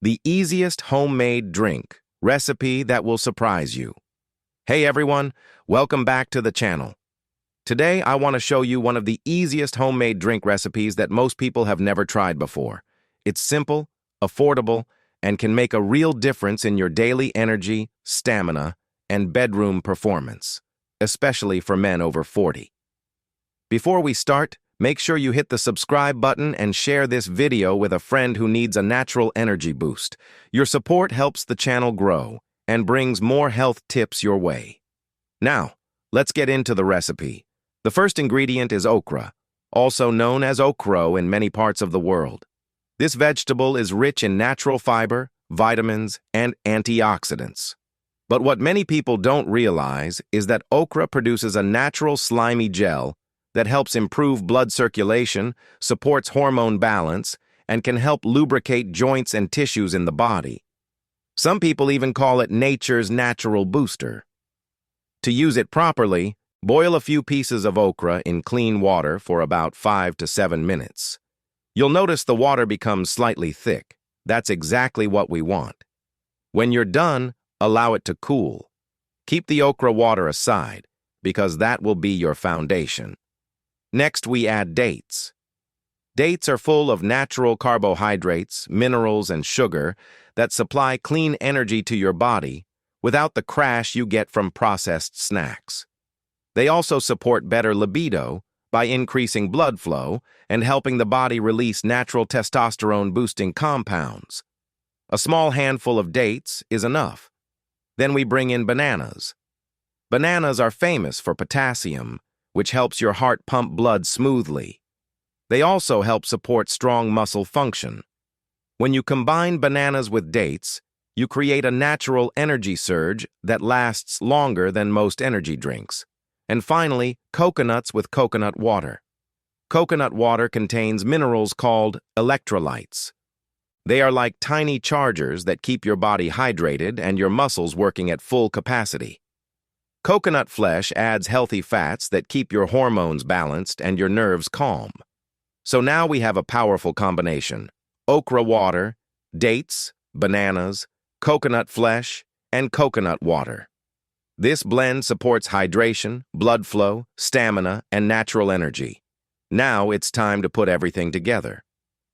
the easiest homemade drink recipe that will surprise you. Hey everyone, welcome back to the channel. Today I want to show you one of the easiest homemade drink recipes that most people have never tried before. It's simple, affordable, and can make a real difference in your daily energy, stamina, and bedroom performance, especially for men over 40. Before we start, make sure you hit the subscribe button and share this video with a friend who needs a natural energy boost. Your support helps the channel grow and brings more health tips your way. Now, let's get into the recipe. The first ingredient is okra, also known as okra in many parts of the world. This vegetable is rich in natural fiber, vitamins, and antioxidants. But what many people don't realize is that okra produces a natural slimy gel that helps improve blood circulation, supports hormone balance, and can help lubricate joints and tissues in the body. Some people even call it nature's natural booster. To use it properly, boil a few pieces of okra in clean water for about 5 to 7 minutes. You'll notice the water becomes slightly thick. That's exactly what we want. When you're done, allow it to cool. Keep the okra water aside, because that will be your foundation. Next, we add dates. Dates are full of natural carbohydrates, minerals, and sugar that supply clean energy to your body without the crash you get from processed snacks. They also support better libido by increasing blood flow and helping the body release natural testosterone-boosting compounds. A small handful of dates is enough. Then we bring in bananas. Bananas are famous for potassium, which helps your heart pump blood smoothly. They also help support strong muscle function. When you combine bananas with dates, you create a natural energy surge that lasts longer than most energy drinks. And finally, coconuts with coconut water. Coconut water contains minerals called electrolytes. They are like tiny chargers that keep your body hydrated and your muscles working at full capacity. Coconut flesh adds healthy fats that keep your hormones balanced and your nerves calm. So now we have a powerful combination: okra water, dates, bananas, coconut flesh, and coconut water. This blend supports hydration, blood flow, stamina, and natural energy. Now it's time to put everything together.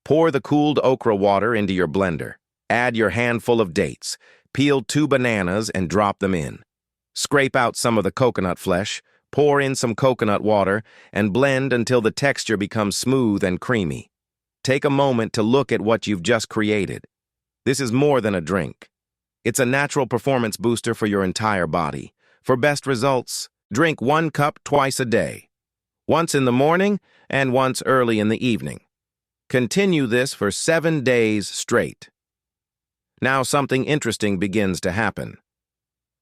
Pour the cooled okra water into your blender. Add your handful of dates. Peel 2 bananas and drop them in. Scrape out some of the coconut flesh, pour in some coconut water, and blend until the texture becomes smooth and creamy. Take a moment to look at what you've just created. This is more than a drink. It's a natural performance booster for your entire body. For best results, drink 1 cup twice a day, once in the morning and once early in the evening. Continue this for 7 days straight. Now something interesting begins to happen.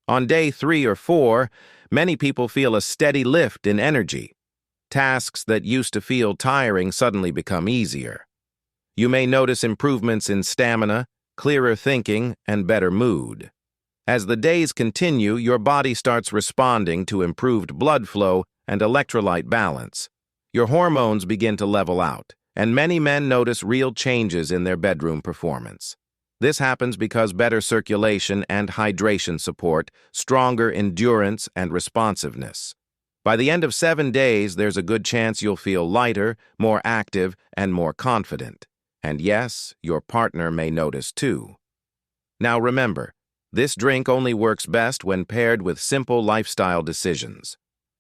On day 3 or 4, many people feel a steady lift in energy. Tasks that used to feel tiring suddenly become easier. You may notice improvements in stamina, clearer thinking, and better mood. As the days continue, your body starts responding to improved blood flow and electrolyte balance. Your hormones begin to level out, and many men notice real changes in their bedroom performance. This happens because better circulation and hydration support stronger endurance and responsiveness. By the end of 7 days, there's a good chance you'll feel lighter, more active, and more confident. And yes, your partner may notice too. Now remember, this drink only works best when paired with simple lifestyle decisions.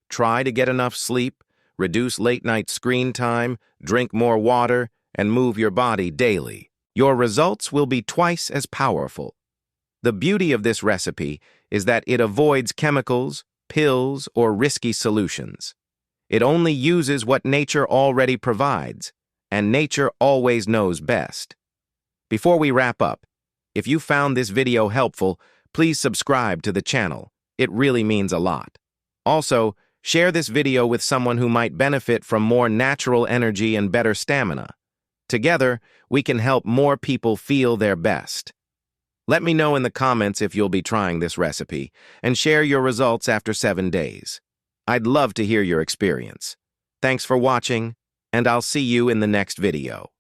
Try to get enough sleep, reduce late-night screen time, drink more water, and move your body daily. Your results will be twice as powerful. The beauty of this recipe is that it avoids chemicals, pills, or risky solutions. It only uses what nature already provides, and nature always knows best. Before we wrap up, if you found this video helpful, please subscribe to the channel. It really means a lot. Also, share this video with someone who might benefit from more natural energy and better stamina. Together, we can help more people feel their best. Let me know in the comments if you'll be trying this recipe, and share your results after 7 days. I'd love to hear your experience. Thanks for watching, and I'll see you in the next video.